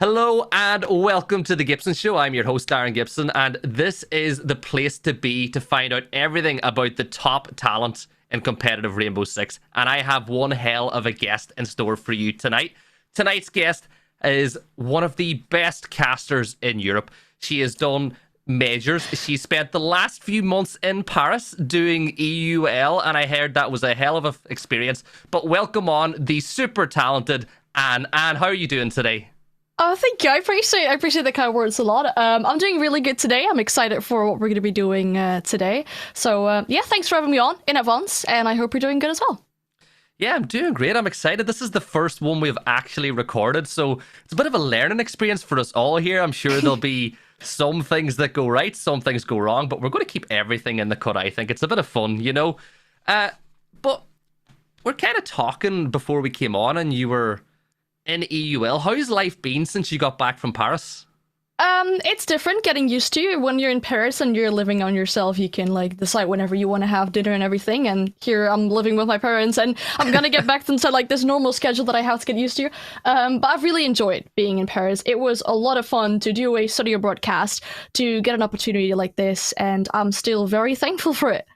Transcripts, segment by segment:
Hello and welcome to the Gibson Show. I'm your host, Darren Gibson, and this is the place to be to find out everything about the top talent in competitive Rainbow Six. And I have one hell of a guest in store for you tonight. Tonight's guest is one of the best casters in Europe. She has done majors. She spent the last few months in Paris doing EUL, and I heard that was a hell of an experience. But welcome on the super talented Anne. Anne, how are you doing today? Oh, thank you. I appreciate the kind of words a lot. I'm doing really good today. I'm excited for what we're going to be doing today. So yeah, thanks for having me on in advance, and I hope you're doing good as well. Yeah, I'm doing great. I'm excited. This is the first one we've actually recorded, so it's a bit of a learning experience for us all here. I'm sure there'll be some things that go right, some things go wrong, but we're going to keep everything in the cut, I think. It's a bit of fun, you know? But we're kind of talking before we came on, and you were in EUL. How's life been since you got back from Paris? It's different getting used to. When you're in Paris and you're living on yourself, you can like decide whenever you want to have dinner and everything. And here I'm living with my parents, and I'm gonna get back into like this normal schedule that I have to get used to. But I've really enjoyed being in Paris. It was a lot of fun to do a studio broadcast, to get an opportunity like this, and I'm still very thankful for it.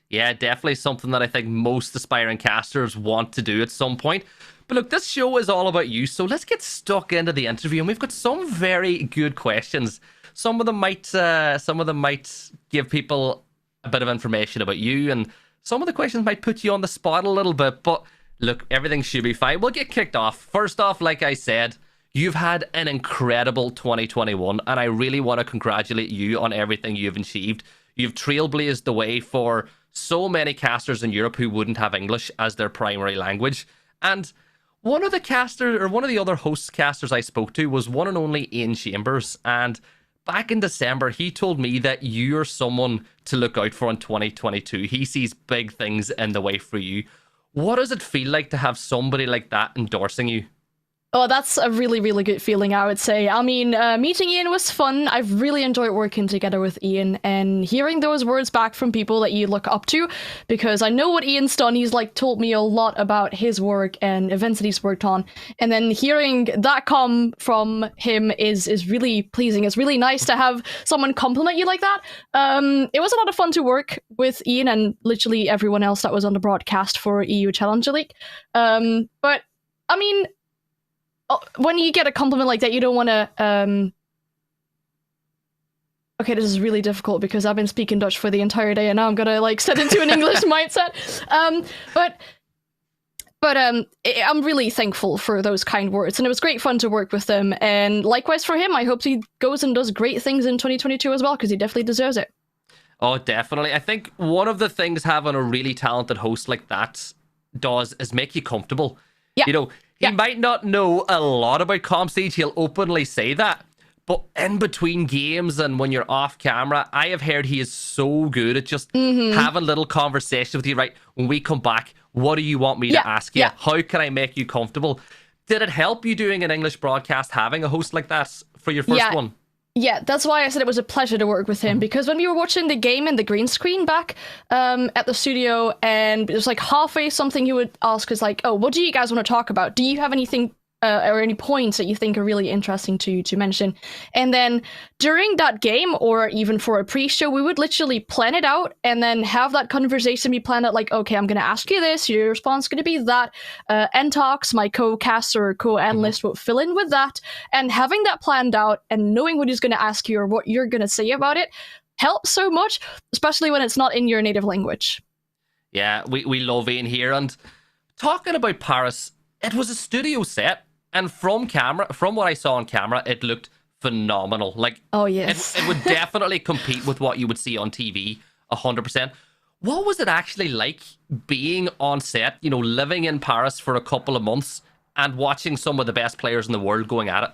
Yeah, definitely something that I think most aspiring casters want to do at some point. But look, this show is all about you, so let's get stuck into the interview. And we've got some very good questions. Some of them might give people a bit of information about you, and some of the questions might put you on the spot a little bit. But look, everything should be fine. We'll get kicked off. First off, like I said, you've had an incredible 2021, and I really want to congratulate you on everything you've achieved. You've trailblazed the way for so many casters in Europe who wouldn't have English as their primary language. And one of the other host casters I spoke to was one and only Ian Chambers. And back in December, he told me that you're someone to look out for in 2022. He sees big things in the way for you. What does it feel like to have somebody like that endorsing you? Oh, that's a really, really good feeling, I would say. I mean, meeting Ian was fun. I've really enjoyed working together with Ian and hearing those words back from people that you look up to, because I know what Ian's done. He's like told me a lot about his work and events that he's worked on. And then hearing that come from him is really pleasing. It's really nice to have someone compliment you like that. It was a lot of fun to work with Ian and literally everyone else that was on the broadcast for EU Challenger League. But I mean, when you get a compliment like that, you don't want to... Okay, this is really difficult because I've been speaking Dutch for the entire day and now I'm gonna like set into an English mindset. I'm really thankful for those kind words, and it was great fun to work with them. And likewise for him, I hope he goes and does great things in 2022 as well, because he definitely deserves it. Oh, definitely. I think one of the things having a really talented host like that does is make you comfortable. Yeah. You know, he might not know a lot about comp stage. He'll openly say that. But in between games and when you're off camera, I have heard he is so good at just having little conversation with you. Right, when we come back, what do you want me to ask you? How can I make you comfortable? Did it help you doing an English broadcast, having a host like that for your first one? Yeah, that's why I said it was a pleasure to work with him, because when we were watching the game in the green screen back at the studio, and it was like halfway something he would ask us like, oh, what do you guys want to talk about? Do you have anything or any points that you think are really interesting to mention? And then during that game, or even for a pre-show, we would literally plan it out and then have that conversation be planned out like, okay, I'm going to ask you this, your response is going to be that. Ntox, my co-caster or co-analyst, would fill in with that. And having that planned out and knowing what he's going to ask you or what you're going to say about it helps so much, especially when it's not in your native language. Yeah, we love Ian here. And talking about Paris, it was a studio set. And from what I saw on camera, it looked phenomenal. Like, oh yes, it would definitely compete with what you would see on TV, 100%. What was it actually like being on set? You know, living in Paris for a couple of months and watching some of the best players in the world going at it.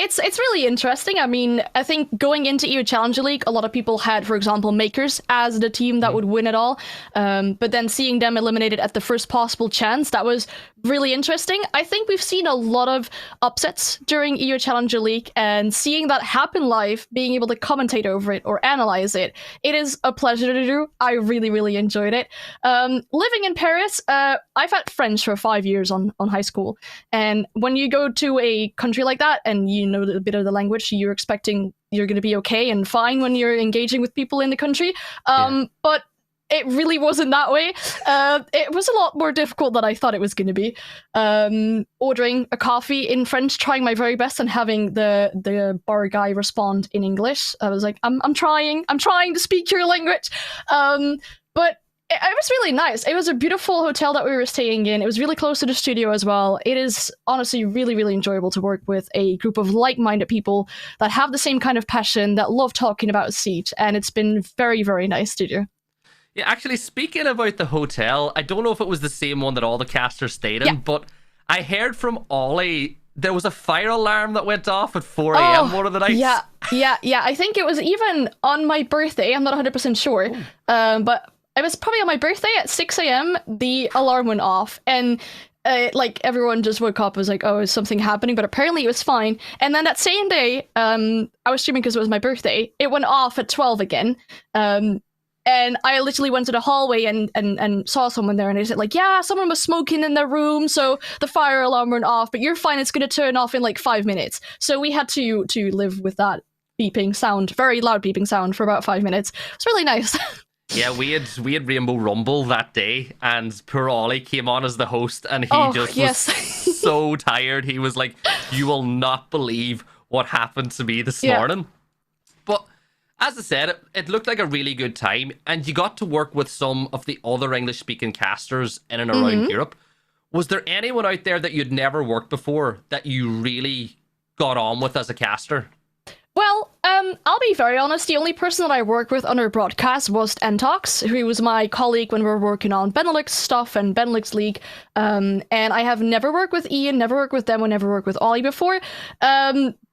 It's really interesting. I mean, I think going into EU Challenger League, a lot of people had, for example, Makers as the team that would win it all. But then seeing them eliminated at the first possible chance, that was really interesting. I think we've seen a lot of upsets during EU Challenger League, and seeing that happen live, being able to commentate over it or analyze it, it is a pleasure to do. I really, really enjoyed it. Living in Paris, I've had French for 5 years on high school. And when you go to a country like that and you know a bit of the language, you're expecting you're going to be okay and fine when you're engaging with people in the country. But it really wasn't that way. It was a lot more difficult than I thought it was going to be. Ordering a coffee in French, trying my very best, and having the bar guy respond in English. I was like, I'm trying to speak your language. But it was really nice. It was a beautiful hotel that we were staying in. It was really close to the studio as well. It is honestly really, really enjoyable to work with a group of like-minded people that have the same kind of passion, that love talking about Siege, and it's been very, very nice to do. Yeah, actually, speaking about the hotel, I don't know if it was the same one that all the casters stayed in, but I heard from Ollie there was a fire alarm that went off at 4 a.m. one of the nights. Yeah. I think it was even on my birthday. I'm not 100% sure. But it was probably on my birthday at 6 a.m. the alarm went off. And like everyone just woke up, was like, oh, is something happening? But apparently it was fine. And then that same day, I was streaming because it was my birthday. It went off at 12 again. And I literally went to the hallway and saw someone there, and they said, like, yeah, someone was smoking in their room, so the fire alarm went off, but you're fine, it's going to turn off in like 5 minutes. So we had to live with that beeping sound, very loud beeping sound, for about 5 minutes. It's really nice. Yeah, we had Rainbow Rumble that day, and poor Ollie came on as the host, and he was so tired. He was like, you will not believe what happened to me this morning. But as I said, it looked like a really good time, and you got to work with some of the other English-speaking casters in and around Europe. Was there anyone out there that you'd never worked before that you really got on with as a caster? Well, I'll be very honest. The only person that I worked with on our broadcast was Entox, who was my colleague when we were working on Benelux stuff and Benelux League. And I have never worked with Ian, never worked with Demo, never worked with Ollie before.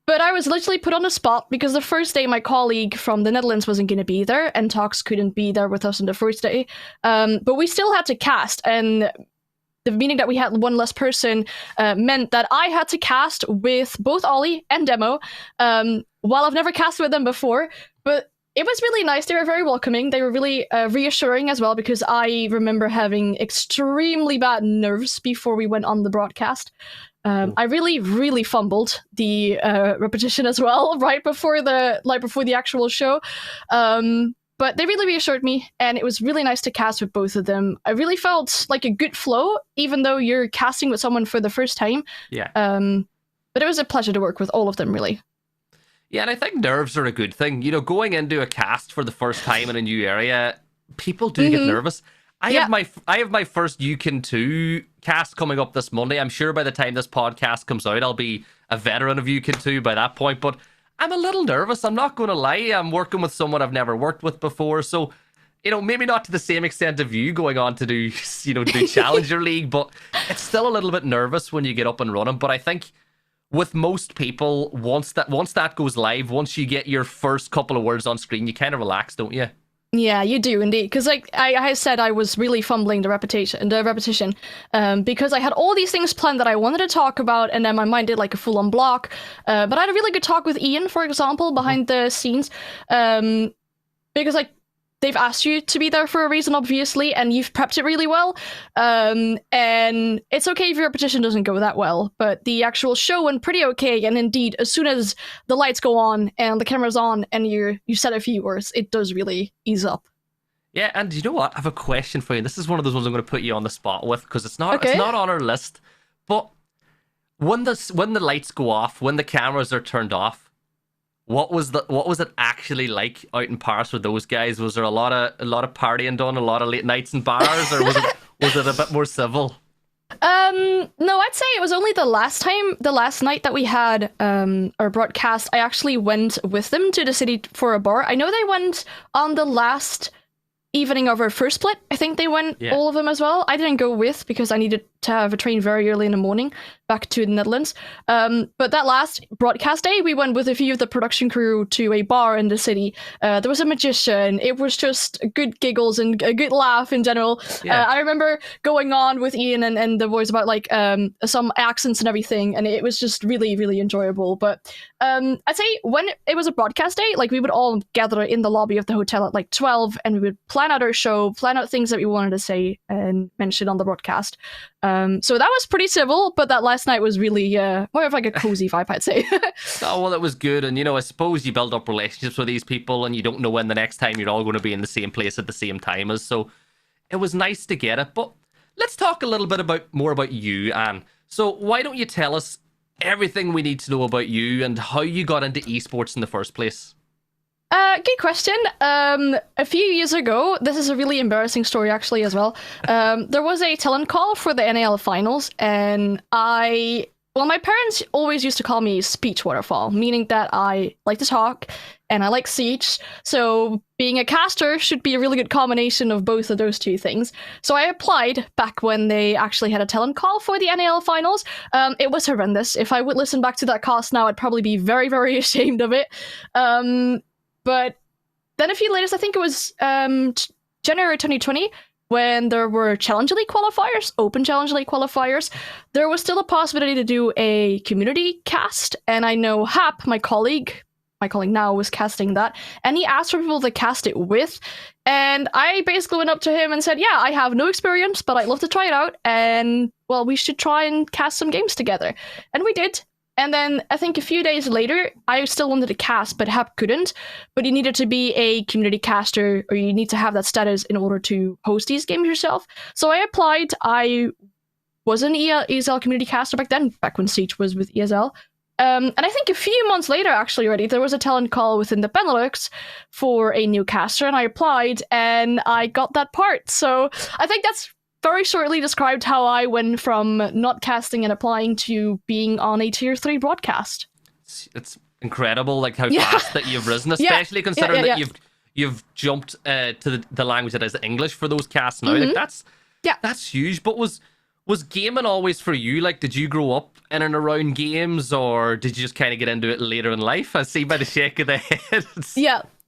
But I was literally put on the spot because the first day my colleague from the Netherlands wasn't going to be there, and Tox couldn't be there with us on the first day. But we still had to cast, and the meaning that we had one less person meant that I had to cast with both Ollie and Demo. While I've never casted with them before, but it was really nice. They were very welcoming. They were really reassuring as well, because I remember having extremely bad nerves before we went on the broadcast. I really, really fumbled the repetition as well, right before the actual show. But they really reassured me, and it was really nice to cast with both of them. I really felt like a good flow, even though you're casting with someone for the first time. Yeah. But it was a pleasure to work with all of them, really. Yeah, and I think nerves are a good thing. You know, going into a cast for the first time in a new area, people do get nervous. I have my first UCAN 2 cast coming up this Monday. I'm sure by the time this podcast comes out, I'll be a veteran of UCAN 2 by that point, but I'm a little nervous. I'm not going to lie. I'm working with someone I've never worked with before, so, you know, maybe not to the same extent of you going on to do, you know, do Challenger League, but it's still a little bit nervous when you get up and running. But I think with most people, once that goes live, once you get your first couple of words on screen, you kind of relax, don't you? Yeah, you do indeed. Because like I said, I was really fumbling the repetition, because I had all these things planned that I wanted to talk about, and then my mind did like a full-on block. But I had a really good talk with Ian, for example, behind the scenes, because like they've asked you to be there for a reason, obviously, and you've prepped it really well. And it's okay if your repetition doesn't go that well, but the actual show went pretty okay. And indeed, as soon as the lights go on and the camera's on and you said a few words, it does really ease up. Yeah, and you know what? I have a question for you. This is one of those ones I'm going to put you on the spot with, because it's not on our list. But when the lights go off, when the cameras are turned off, what was it actually like out in Paris with those guys? Was there a lot of partying done, a lot of late nights in bars, or was it a bit more civil? No, I'd say it was only the last night that we had our broadcast. I actually went with them to the city for a bar. I know they went on the last evening of our first split. I think they went, all of them as well. I didn't go with because I needed to have a train very early in the morning back to the Netherlands. But that last broadcast day, we went with a few of the production crew to a bar in the city. There was a magician. It was just good giggles and a good laugh in general. Yeah. I remember going on with Ian and the boys about like some accents and everything, and it was just really, really enjoyable. But I'd say when it was a broadcast day, like we would all gather in the lobby of the hotel at like 12, and we would plan out our show, plan out things that we wanted to say and mention on the broadcast. So that was pretty civil, but that last night was really more of like a cozy vibe, I'd say. Oh, well, it was good. And, I suppose you build up relationships with these people and you don't know when the next time you're all going to be in the same place at the same time as. So it was nice to get it. But let's talk a little bit more about you, Anne. So why don't you tell us everything we need to know about you and how you got into esports in the first place? Good question. A few years ago, this is a really embarrassing story actually as well. There was a talent call for the NAL finals, and my parents always used to call me Speech Waterfall, meaning that I like to talk and I like speech. So being a caster should be a really good combination of both of those two things. So I applied back when they actually had a talent call for the NAL finals. It was horrendous. If I would listen back to that cast now, I'd probably be very, very ashamed of it. But then a few later, I think it was January 2020, when there were Challenge League qualifiers, open Challenge League qualifiers, there was still a possibility to do a community cast. And I know Hap, my colleague now, was casting that. And he asked for people to cast it with. And I basically went up to him and said, yeah, I have no experience, but I'd love to try it out. And, well, we should try and cast some games together. And we did. And then I think a few days later, I still wanted to cast, but Hap couldn't. But you needed to be a community caster, or you need to have that status in order to host these games yourself. So I applied. I was an ESL community caster back then, back when Siege was with ESL. And I think a few months later, actually, already, there was a talent call within the Benelux for a new caster, and I applied, and I got that part. So I think that's very shortly described how I went from not casting and applying to being on a tier 3 broadcast. It's incredible, like how fast that you've risen, especially considering that you've jumped to the language that is English for those casts now. Like that's huge. But was gaming always for you? Like, did you grow up in and around games, or did you just kind of get into it later in life? I see by the shake of the head.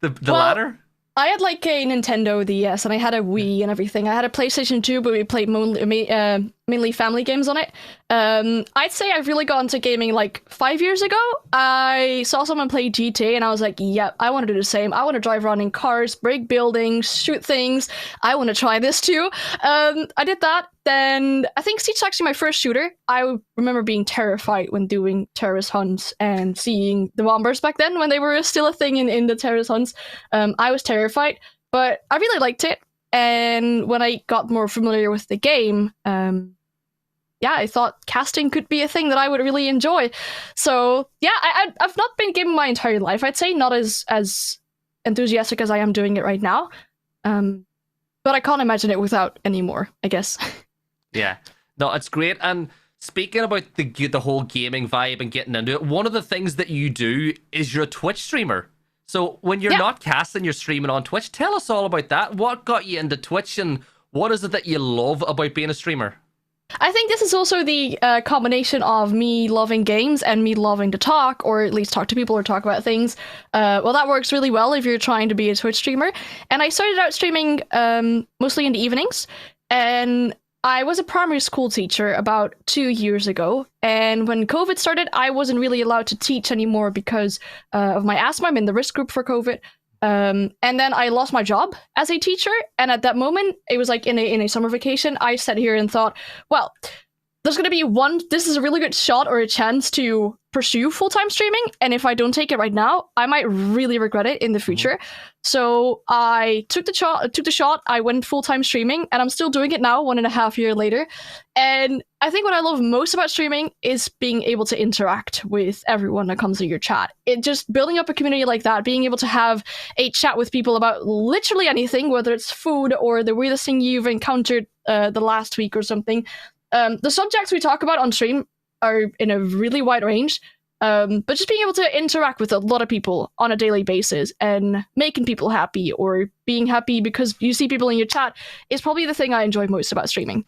The latter. I had like a Nintendo DS, and I had a Wii and everything. I had a PlayStation 2, but we played mainly family games on it. I'd say I've really got into gaming like 5 years ago. I saw someone play GTA, and I was like, yep, I want to do the same. I want to drive around in cars, break buildings, shoot things. I want to try this too. I did that. Then I think Siege is actually my first shooter. I remember being terrified when doing terrorist hunts and seeing the bombers back then when they were still a thing in the terrorist hunts. I was terrified, but I really liked it. And when I got more familiar with the game, I thought casting could be a thing that I would really enjoy. So yeah, I've not been gaming my entire life. I'd say not as enthusiastic as I am doing it right now. But I can't imagine it without anymore, I guess. Yeah, no, it's great. And speaking about the whole gaming vibe and getting into it, one of the things that you do is you're a Twitch streamer. So when you're not casting, you're streaming on Twitch. Tell us all about that. What got you into Twitch, and what is it that you love about being a streamer? I think this is also the combination of me loving games and me loving to talk, or at least talk to people or talk about things. Well, that works really well if you're trying to be a Twitch streamer. And I started out streaming mostly in the evenings, and I was a primary school teacher about 2 years ago, and when COVID started, I wasn't really allowed to teach anymore because of my asthma. I'm in the risk group for COVID. And then I lost my job as a teacher, and at that moment, it was like in a summer vacation, I sat here and thought, well, there's going to be this is a really good shot or a chance to pursue full-time streaming, and if I don't take it right now, I might really regret it in the future. So I took the shot, I went full-time streaming, and I'm still doing it now, 1.5 years later. And I think what I love most about streaming is being able to interact with everyone that comes to your chat. It just building up a community like that, being able to have a chat with people about literally anything, whether it's food or the weirdest thing you've encountered the last week or something. The subjects we talk about on stream are in a really wide range, but just being able to interact with a lot of people on a daily basis and making people happy or being happy because you see people in your chat is probably the thing I enjoy most about streaming.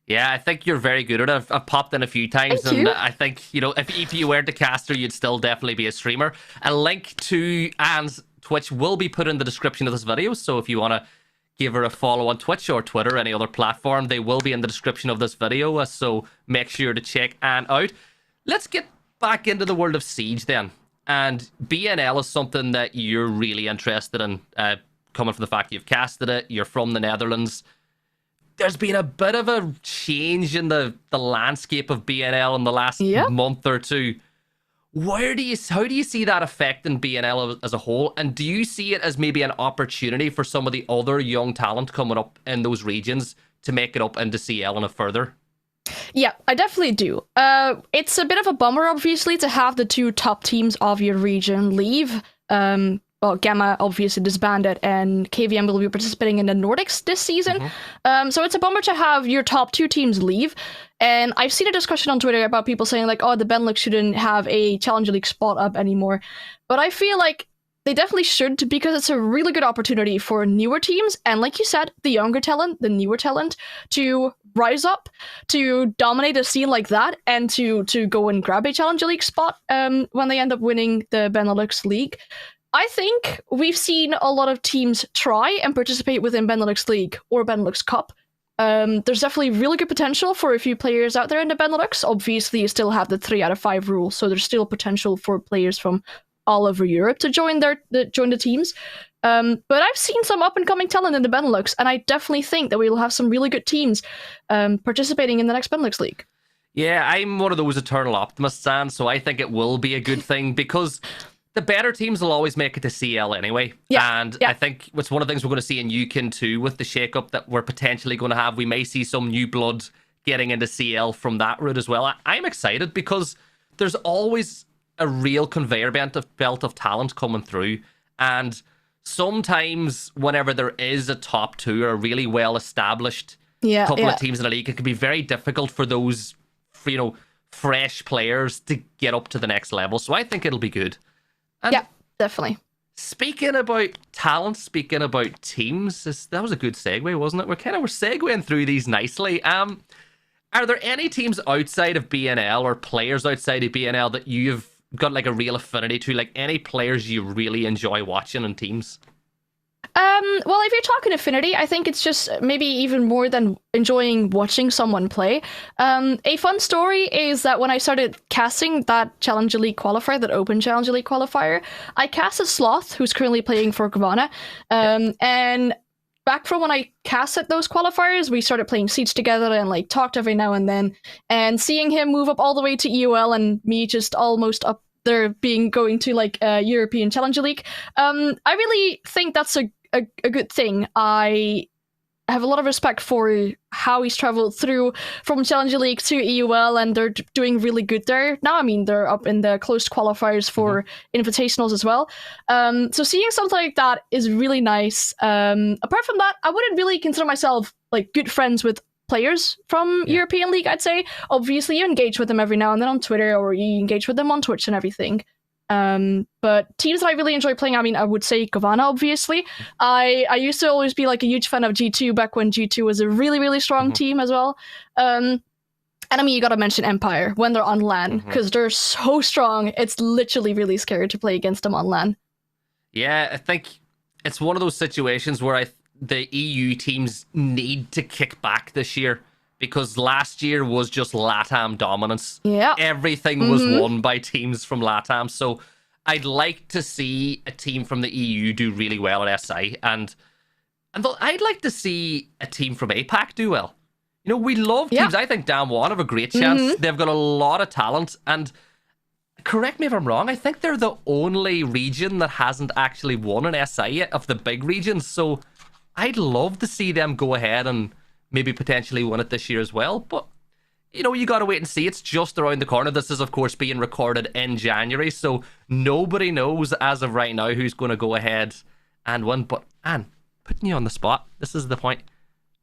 Yeah, I think you're very good at it. I've popped in a few times, Thank and you. I think, if you weren't a caster, you'd still definitely be a streamer. A link to Anne's Twitch will be put in the description of this video, so if you want to give her a follow on Twitch or Twitter, any other platform, they will be in the description of this video, so make sure to check Anne out. Let's get back into the world of Siege then. And BNL is something that you're really interested in, coming from the fact you've casted it, you're from the Netherlands. There's been a bit of a change in the landscape of BNL in the last month or two. How do you see that affecting BNL as a whole? And do you see it as maybe an opportunity for some of the other young talent coming up in those regions to make it up into CL and a further? Yeah, I definitely do. It's a bit of a bummer, obviously, to have the two top teams of your region leave. Well, Gamma obviously disbanded, and KVM will be participating in the Nordics this season. So it's a bummer to have your top two teams leave. And I've seen a discussion on Twitter about people saying, like, oh, the Benelux shouldn't have a Challenger League spot up anymore. But I feel like they definitely should, because it's a really good opportunity for newer teams, and like you said, the younger talent, the newer talent, to rise up, to dominate a scene like that, and to go and grab a Challenger League spot when they end up winning the Benelux League. I think we've seen a lot of teams try and participate within Benelux League or Benelux Cup. There's definitely really good potential for a few players out there in the Benelux. Obviously, you still have the 3 out of 5 rule, so there's still potential for players from all over Europe to join the teams. But I've seen some up-and-coming talent in the Benelux, and I definitely think that we will have some really good teams participating in the next Benelux League. Yeah, I'm one of those eternal optimists, and so I think it will be a good thing, because the better teams will always make it to CL anyway. And I think it's one of the things we're going to see in UKIN too, with the shake-up that we're potentially going to have. We may see some new blood getting into CL from that route as well. I'm excited, because there's always a real conveyor belt of talent coming through. And sometimes whenever there is a top 2 or a really well-established couple of teams in the league, it can be very difficult for those, fresh players to get up to the next level. So I think it'll be good. And yeah, definitely. Speaking about talent, speaking about teams, that was a good segue, wasn't it? We're segueing through these nicely. Are there any teams outside of BNL or players outside of BNL that you've got like a real affinity to? Like any players you really enjoy watching in teams? Well, if you're talking affinity, I think it's just maybe even more than enjoying watching someone play. A fun story is that when I started casting that Challenger League qualifier, that Open Challenger League qualifier, I casted Sloth, who's currently playing for Gavana. And back from when I casted those qualifiers, we started playing Siege together and like talked every now and then. And seeing him move up all the way to EUL and me just almost up there going to like European Challenger League, I really think that's a good thing. I have a lot of respect for how he's traveled through from Challenger League to EUL, and they're doing really good there. Now, I mean, they're up in the closed qualifiers for invitationals as well. So seeing something like that is really nice. Apart from that, I wouldn't really consider myself like good friends with players from European League, I'd say. Obviously, you engage with them every now and then on Twitter, or you engage with them on Twitch and everything. But teams that I really enjoy playing, I mean, I would say Gavana, obviously. I used to always be like a huge fan of G2 back when G2 was a really, really strong team as well. And I mean, you gotta mention Empire when they're on LAN, because they're so strong. It's literally really scary to play against them on LAN. Yeah, I think it's one of those situations where the EU teams need to kick back this year, because last year was just LATAM dominance. Yeah. Everything was won by teams from LATAM. So I'd like to see a team from the EU do really well at SI. And I'd like to see a team from APAC do well. We love teams. I think Damwon have a great chance. They've got a lot of talent. And correct me if I'm wrong, I think they're the only region that hasn't actually won an SI yet of the big regions. So I'd love to see them go ahead and maybe potentially win it this year as well. But, you got to wait and see. It's just around the corner. This is, of course, being recorded in January, so nobody knows as of right now who's going to go ahead and win. But, Anne, putting you on the spot, this is the point.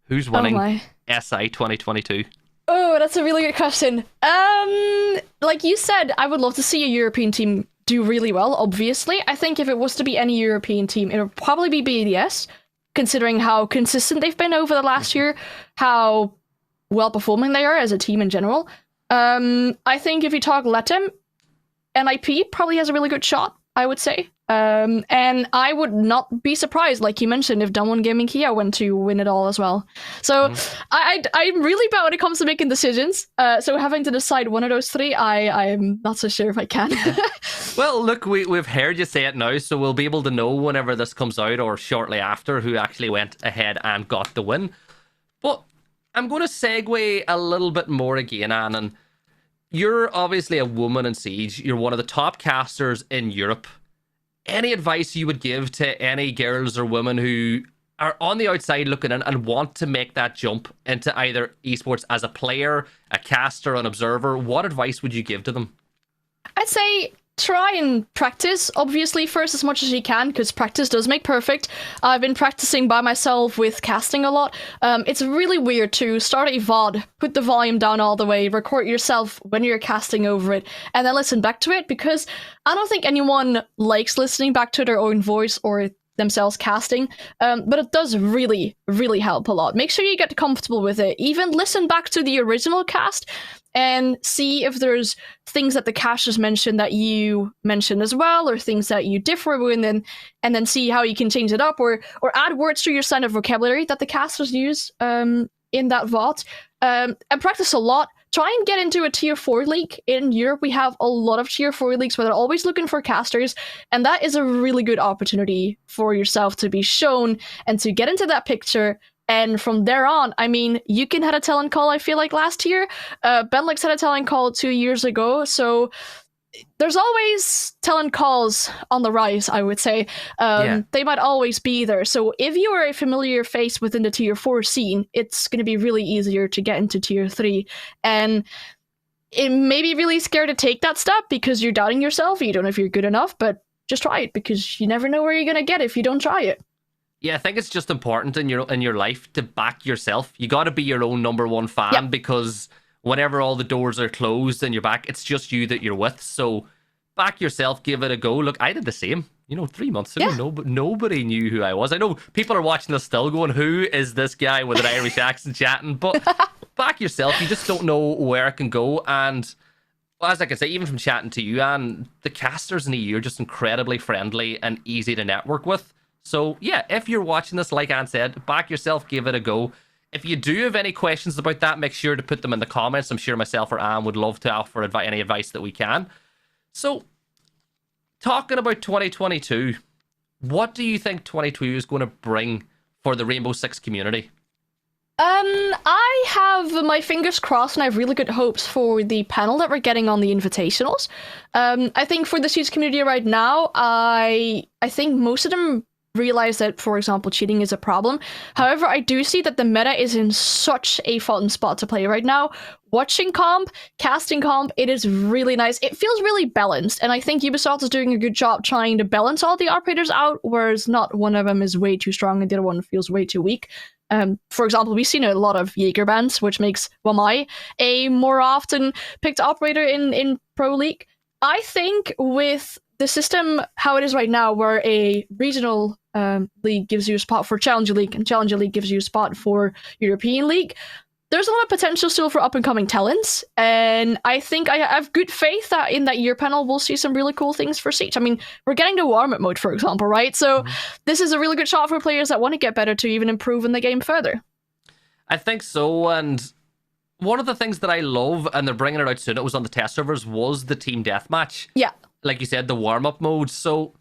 Who's winning SI 2022? Oh, that's a really good question. Like you said, I would love to see a European team do really well, obviously. I think if it was to be any European team, it would probably be BDS, considering how consistent they've been over the last year, how well performing they are as a team in general. I think if you talk LATAM, NIP probably has a really good shot, I would say. And I would not be surprised, like you mentioned, if Damwon Gaming Kia went to win it all as well. So I'm really bad when it comes to making decisions. So having to decide one of those three, I'm not so sure if I can. Well, look, we've heard you say it now, so we'll be able to know whenever this comes out or shortly after who actually went ahead and got the win. But I'm going to segue a little bit more again, Anne, and you're obviously a woman in Siege. You're one of the top casters in Europe. Any advice you would give to any girls or women who are on the outside looking in and want to make that jump into either esports as a player, a caster, an observer? What advice would you give to them? I'd say try and practice, obviously, first as much as you can, because practice does make perfect. I've been practicing by myself with casting a lot. It's really weird to start a VOD, put the volume down all the way, record yourself when you're casting over it, and then listen back to it, because I don't think anyone likes listening back to their own voice or themselves casting, but it does really, really help a lot. Make sure you get comfortable with it. Even listen back to the original cast and see if there's things that the casters mentioned that you mentioned as well, or things that you differ with, and then see how you can change it up, or add words to your standard vocabulary that the casters use in that VOD. And practice a lot. Try and get into a tier 4 league. In Europe, we have a lot of tier 4 leagues where they're always looking for casters, and that is a really good opportunity for yourself to be shown and to get into that picture. And from there on, I mean, you can had a talent call, I feel like, last year. Benelux had a talent call 2 years ago, so there's always talent calls on the rise, I would say. They might always be there. So if you are a familiar face within the tier 4 scene, it's going to be really easier to get into tier 3. And it may be really scared to take that step because you're doubting yourself. You don't know if you're good enough, but just try it, because you never know where you're going to get if you don't try it. Yeah, I think it's just important in your life to back yourself. You got to be your own number one fan, because whenever all the doors are closed and you're back, it's just you that you're with. So back yourself, give it a go. Look, I did the same. 3 months ago, nobody knew who I was. I know people are watching this still going, who is this guy with an Irish accent chatting? But back yourself. You just don't know where it can go. And as I can say, even from chatting to you, and the casters in the EU are just incredibly friendly and easy to network with. So yeah, if you're watching this, like Anne said, back yourself, give it a go. If you do have any questions about that, make sure to put them in the comments. I'm sure myself or Anne would love to offer any advice that we can. So, talking about 2022, what do you think 2022 is going to bring for the Rainbow Six community? I have my fingers crossed, and I have really good hopes for the panel that we're getting on the invitationals. I think for the Siege community right now, I think most of them realize that, for example, cheating is a problem. However, I do see that the meta is in such a fun spot to play right now. Watching comp, casting comp, it is really nice. It feels really balanced, and I think Ubisoft is doing a good job trying to balance all the operators out, whereas not one of them is way too strong and the other one feels way too weak. For example, we've seen a lot of Jaeger bans, which makes Wamai a more often picked operator in Pro League. I think with the system how it is right now, where a regional league gives you a spot for Challenger League, and Challenger League gives you a spot for European League, there's a lot of potential still for up-and-coming talents, and I think I have good faith that in that year panel we'll see some really cool things for Siege. I mean, we're getting to warm-up mode, for example, right? So this is a really good shot for players that want to get better to even improve in the game further. I think so, and one of the things that I love, and they're bringing it out soon, it was on the test servers, was the team deathmatch. Yeah. Like you said, the warm-up mode. So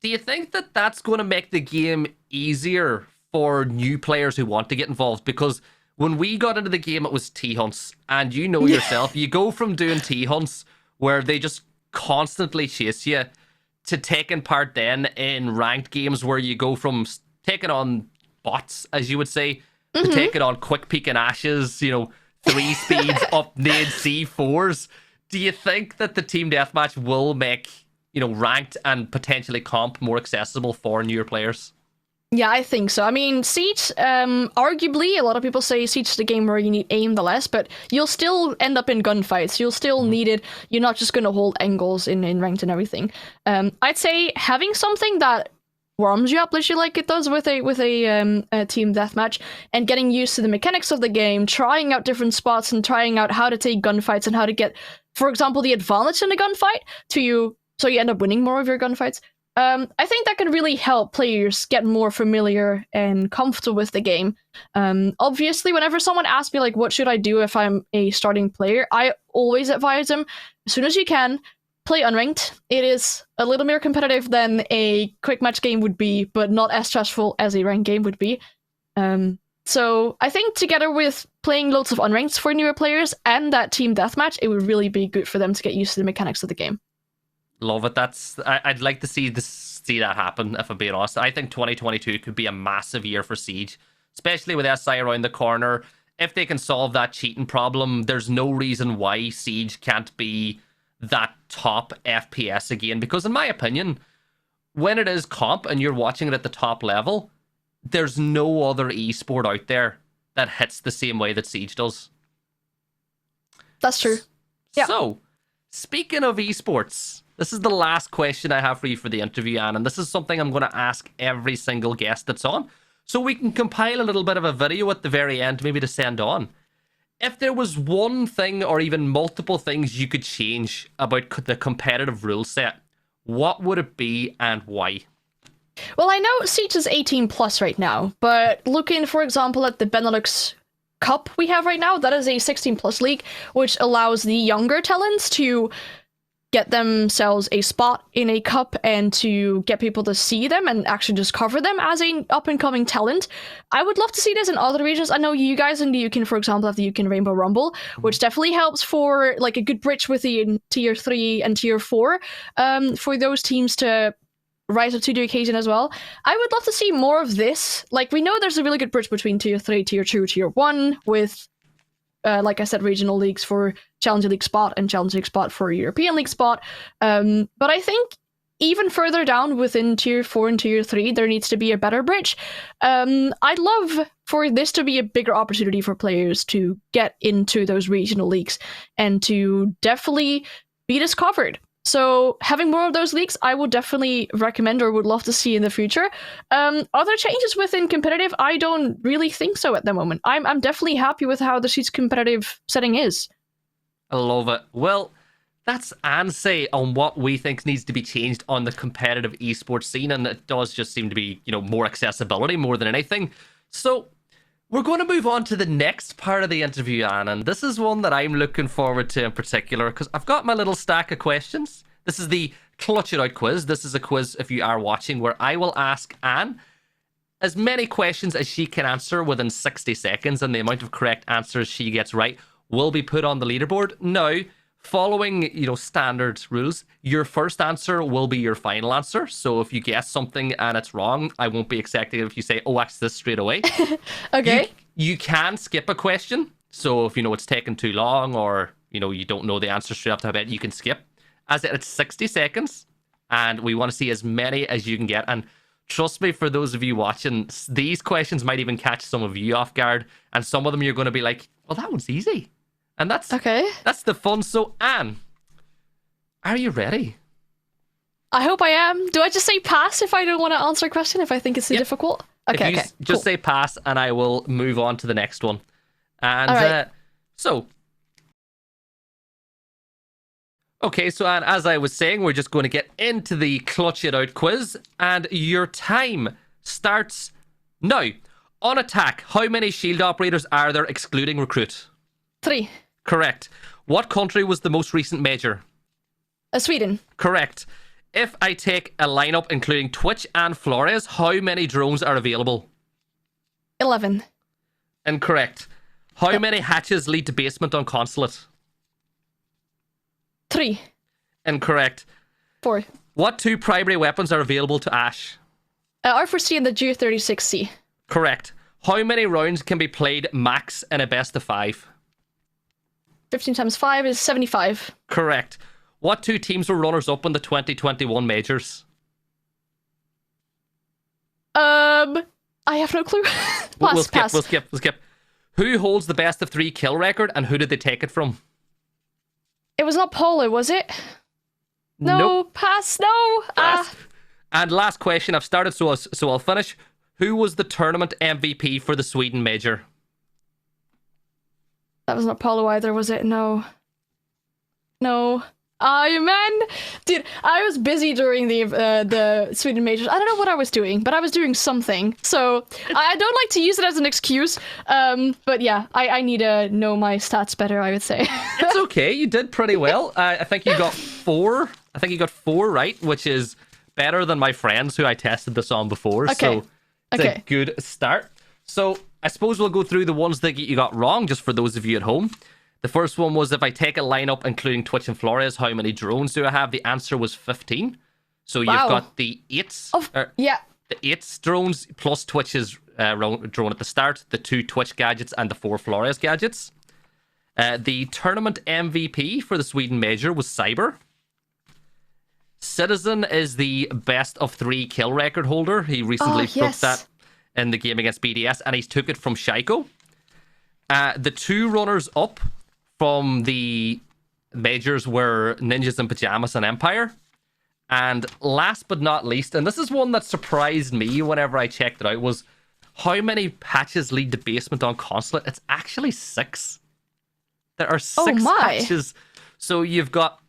do you think that that's going to make the game easier for new players who want to get involved? Because when we got into the game, it was T-hunts. And you know yourself, you go from doing T-hunts where they just constantly chase you to taking part then in ranked games where you go from taking on bots, as you would say, to taking on quick peek and ashes, 3 speeds up nade C4s. Do you think that the team deathmatch will make, ranked and potentially comp more accessible for newer players? Yeah, I think so. I mean, Siege, arguably, a lot of people say Siege is the game where you need aim the less, but you'll still end up in gunfights. You'll still need it. You're not just going to hold angles in ranked and everything. I'd say having something that warms you up, literally like it does with a team deathmatch, and getting used to the mechanics of the game, trying out different spots and trying out how to take gunfights and how to get, for example, the advantage in a gunfight so you end up winning more of your gunfights. I think that can really help players get more familiar and comfortable with the game. Obviously, whenever someone asks me, like, what should I do if I'm a starting player, I always advise them, as soon as you can, play unranked. It is a little more competitive than a quick match game would be, but not as stressful as a ranked game would be. So I think together with playing loads of unranked for newer players and that team deathmatch, it would really be good for them to get used to the mechanics of the game. Love it. I'd like to see that happen, if I'm being honest. I think 2022 could be a massive year for Siege, especially with SI around the corner. If they can solve that cheating problem, there's no reason why Siege can't be that top FPS again. Because in my opinion, when it is comp and you're watching it at the top level, there's no other esport out there that hits the same way that Siege does. That's true. Yeah. So, speaking of esports, this is the last question I have for you for the interview, Anne, and this is something I'm going to ask every single guest that's on, so we can compile a little bit of a video at the very end, maybe to send on. If there was one thing or even multiple things you could change about the competitive rule set, what would it be and why? Well, I know Siege is 18 plus right now, but looking, for example, at the Benelux Cup we have right now, that is a 16 plus league, which allows the younger talents to get themselves a spot in a cup and to get people to see them and actually discover them as an up-and-coming talent. I would love to see this in other regions. I know you guys in the UK, for example, have the UK Rainbow Rumble, which definitely helps for like a good bridge with the tier 3 and tier 4 for those teams to rise up to the occasion as well. I would love to see more of this. Like, we know there's a really good bridge between tier 3, tier 2, tier 1 with like I said, regional leagues for Challenger League spot and Challenger League spot for European League spot. But I think even further down within tier 4 and tier 3, there needs to be a better bridge. I'd love for this to be a bigger opportunity for players to get into those regional leagues and to definitely be discovered. So having more of those leagues, I would definitely recommend or would love to see in the future. Other changes within competitive, I don't really think so at the moment. I'm definitely happy with how the Siege competitive setting is. I love it. Well, that's Anne's say on what we think needs to be changed on the competitive esports scene, and it does just seem to be, more accessibility more than anything. So we're going to move on to the next part of the interview, Anne, and this is one that I'm looking forward to in particular because I've got my little stack of questions. This is the Clutch It Out quiz. This is a quiz, if you are watching, where I will ask Anne as many questions as she can answer within 60 seconds, and the amount of correct answers she gets right will be put on the leaderboard. Now, following, standard rules, your first answer will be your final answer. So if you guess something and it's wrong, I won't be accepting it if you say, oh, that's this straight away. Okay. You can skip a question. So if it's taken too long or, you don't know the answer straight off the bat, you can skip. As it's 60 seconds and we want to see as many as you can get. And trust me, for those of you watching, these questions might even catch some of you off guard. And some of them you're going to be like, well, that one's easy. And that's the fun. So, Anne, are you ready? I hope I am. Do I just say pass if I don't want to answer a question, if I think it's too difficult? Okay, Just cool. say pass and I will move on to the next one. And all right. so Anne, as I was saying, we're just going to get into the Clutch It Out quiz, and your time starts now. On attack, how many shield operators are there excluding recruit? 3. Correct. What country was the most recent major? Sweden. Correct. If I take a lineup including Twitch and Flores, how many drones are available? 11. Incorrect. How many hatches lead to basement on consulate? 3. Incorrect. 4. What 2 primary weapons are available to Ash? R4C and the Ju-36C. Correct. How many rounds can be played max in a best of 5? 15 times 5 is 75. Correct. What 2 teams were runners-up in the 2021 majors? I have no clue. We'll skip. Who holds the best of 3 kill record, and who did they take it from? It was not Polo, was it? No, Nope. pass, no. And last question. I've started, so I'll finish. Who was the tournament MVP for the Sweden Major? That was not Paulo either, was it? No. No. Oh, man. Dude, I was busy during the Sweden Majors. I don't know what I was doing, but I was doing something. So I don't like to use it as an excuse. But yeah, I need to know my stats better, I would say. It's okay. You did pretty well. I think you got 4. I think you got 4 right, which is better than my friends who I tested this on before. Okay. So it's a good start. So I suppose we'll go through the ones that you got wrong, just for those of you at home. The first one was, if I take a lineup including Twitch and Flores, how many drones do I have? The answer was 15. So you've got the 8. Yeah. The 8 drones plus Twitch's drone at the start, the 2 Twitch gadgets, and the 4 Flores gadgets. The tournament MVP for the Sweden Major was Cyber. Citizen is the best of 3 kill record holder. He recently took that in the game against BDS, and he took it from Shaiko. The 2 runners up from the majors were Ninjas in Pajamas and Empire. And last but not least, and this is one that surprised me whenever I checked it out, was how many patches lead to basement on Consulate. It's actually 6. There are 6 patches. So you've got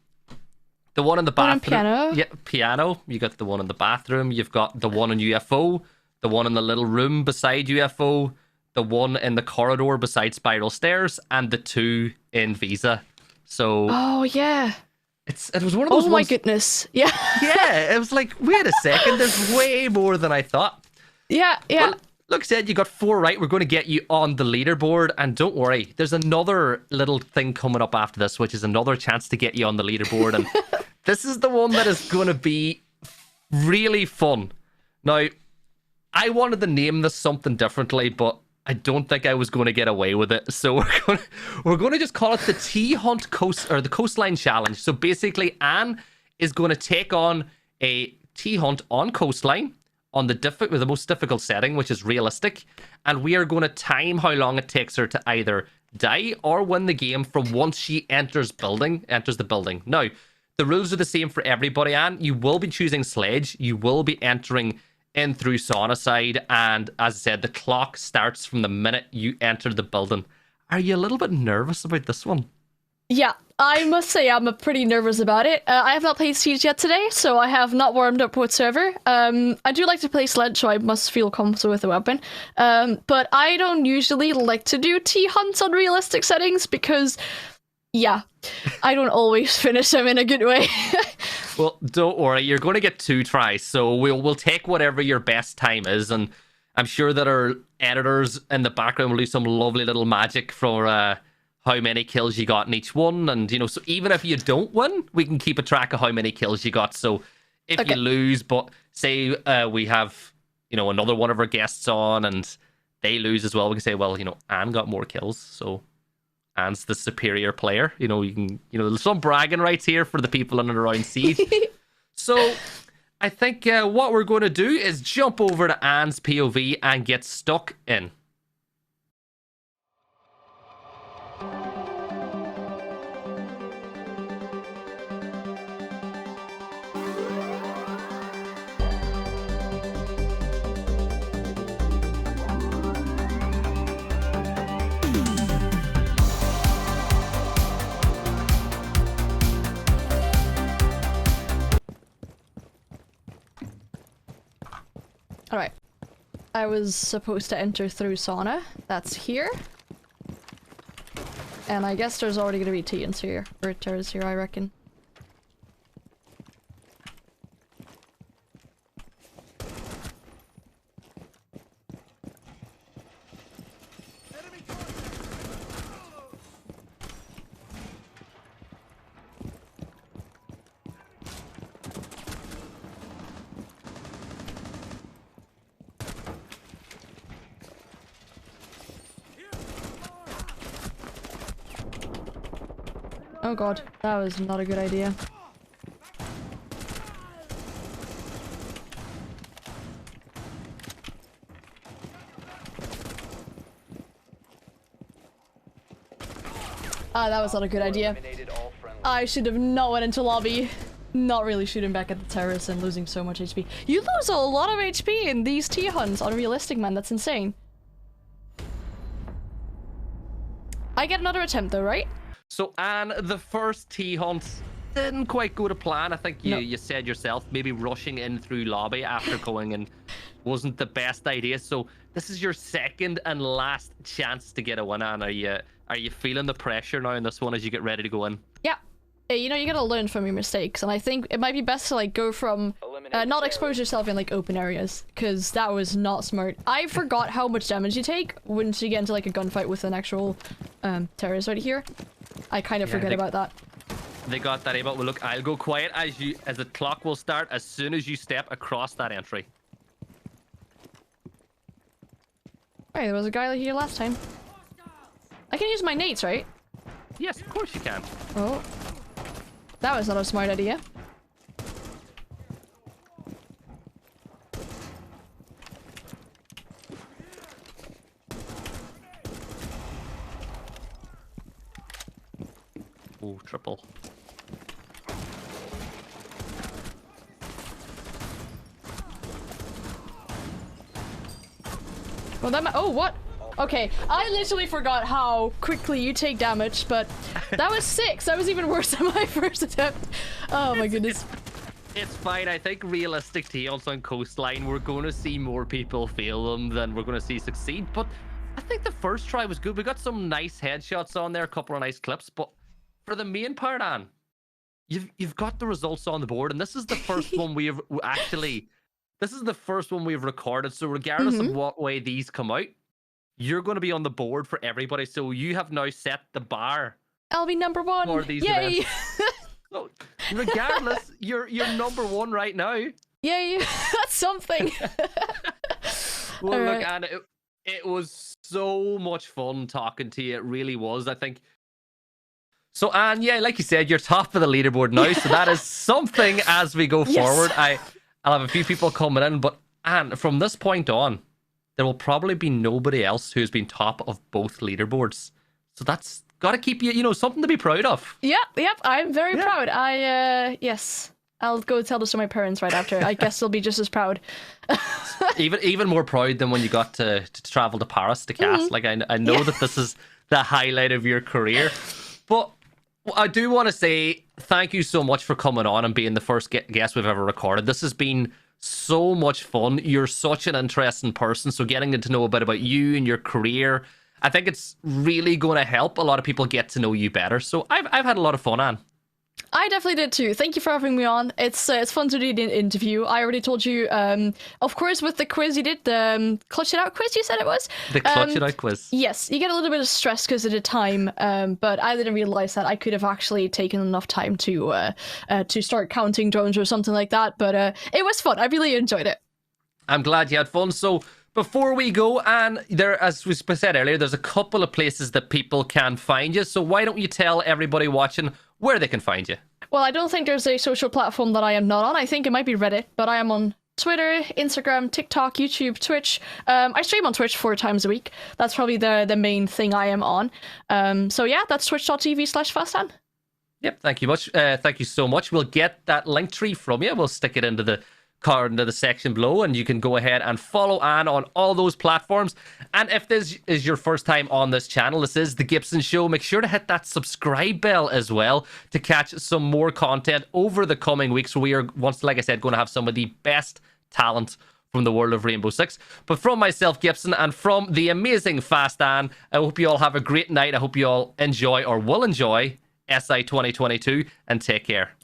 the one in the bathroom. Piano. Yeah, piano. You got the one in the bathroom. You've got the one in UFO. The one in the little room beside UFO. The one in the corridor beside Spiral Stairs. And the 2 in Visa. So... Oh, yeah. It was one of those Oh, my goodness. Yeah. Yeah, it was like, wait a second. There's way more than I thought. Yeah, yeah. Well, look, said you got 4 right. We're going to get you on the leaderboard. And don't worry, there's another little thing coming up after this, which is another chance to get you on the leaderboard. And this is the one that is going to be really fun. Now, I wanted to name this something differently, but I don't think I was going to get away with it. So we're going to just call it the T-Hunt Coast, or the Coastline Challenge. So basically, Anne is going to take on a T-Hunt on Coastline on the most difficult setting, which is realistic, and we are going to time how long it takes her to either die or win the game from once she enters the building. Now, the rules are the same for everybody, Anne. You will be choosing Sledge. You will be entering in through sauna side, and as I said, the clock starts from the minute you enter the building. Are you a little bit nervous about this one? Yeah, I must say I'm pretty nervous about it. I have not played Siege yet today, so I have not warmed up whatsoever. I do like to play Sledge, so I must feel comfortable with the weapon. But I don't usually like to do T-Hunts on realistic settings because, yeah, I don't always finish them in a good way. Well, don't worry, you're going to get 2 tries, so we'll take whatever your best time is, and I'm sure that our editors in the background will do some lovely little magic for how many kills you got in each one, and so even if you don't win, we can keep a track of how many kills you got. So if you lose, but say we have another one of our guests on and they lose as well, we can say, well, Anne got more kills, so Anne's the superior player. You can, there's some bragging rights here for the people in and around Siege. So I think what we're going to do is jump over to Anne's POV and get stuck in. Alright. I was supposed to enter through sauna. That's here. And I guess there's already going to be T-Ins here. Or turrets here, I reckon. Oh god, that was not a good idea. Ah, that was not a good idea. I should have not went into lobby. not really shooting back at the terrorists and losing so much HP. You lose a lot of HP in these T-hunts. Unrealistic, man. That's insane. I get another attempt though, right? So, Anne, the first T-hunt didn't quite go to plan. I think you said yourself, maybe rushing in through lobby after going in wasn't the best idea. So this is your second and last chance to get a win, Anne. Are you feeling the pressure now in this one as you get ready to go in? Yeah. You know, you gotta learn from your mistakes, and I think it might be best to like go from not expose yourself in like open areas, because that was not smart. I forgot how much damage you take once you get into like a gunfight with an actual terrorist right here. I kind of forget about that. They got that able. Well, look, I'll go quiet as the clock will start as soon as you step across that entry. Hey, there was a guy here last time. I can use my nades, right? Yes, of course you can. Oh. That was not a smart idea. Oh, triple. Well, that oh, what? Okay, I literally forgot how quickly you take damage, but that was 6. That was even worse than my first attempt. Oh my goodness. It's fine. I think realistic T-hunts on Coastline, we're going to see more people fail them than we're going to see succeed. But I think the first try was good. We got some nice headshots on there, a couple of nice clips. But for the main part, Anne, you've got the results on the board, and this is the first one we have actually. This is the first one we've recorded. So regardless of what way these come out, you're going to be on the board for everybody. So you have now set the bar. I'll be number 1. For these Yay! events. So regardless, you're number 1 right now. Yay! That's something. Well, look, Anna, it was so much fun talking to you. It really was. I think. So, Anne, yeah, like you said, you're top of the leaderboard now. So that is something as we go forward. I'll have a few people coming in, but Anne, from this point on, there will probably be nobody else who's been top of both leaderboards. So that's got to keep you, something to be proud of. Yep, I'm very proud. Yes, I'll go tell this to my parents right after. I guess they'll be just as proud. even more proud than when you got to travel to Paris to cast. Like, I know that this is the highlight of your career. But I do want to say thank you so much for coming on and being the first guest we've ever recorded. This has been so much fun. You're such an interesting person. So getting to know a bit about you and your career, I think it's really going to help a lot of people get to know you better. So I've had a lot of fun, Anne. I definitely did too. Thank you for having me on. It's fun to do the interview. I already told you, of course, with the quiz you did, the Clutch It Out quiz you said it was? The Clutch It Out quiz. Yes, you get a little bit of stress because of the time, but I didn't realize that I could have actually taken enough time to start counting drones or something like that, but it was fun. I really enjoyed it. I'm glad you had fun. So before we go, Anne, as we said earlier, there's a couple of places that people can find you. So why don't you tell everybody watching where they can find you? Well, I don't think there's a social platform that I am not on. I think it might be Reddit, but I am on Twitter, Instagram, TikTok, YouTube, Twitch. I stream on Twitch 4 times a week. That's probably the main thing I am on. So yeah, that's twitch.tv/FastAnne. Yep, thank you much. Thank you so much. We'll get that link tree from you. We'll stick it into the card into the section below, and you can go ahead and follow Anne on all those platforms. And if this is your first time on this channel, this is the Gibson Show, make sure to hit that subscribe bell as well to catch some more content over the coming weeks. We are, like I said, going to have some of the best talent from the world of Rainbow Six. But from myself, Gibson, and from the amazing FastAnne, I hope you all have a great night. I hope you all enjoy or will enjoy SI 2022, and take care.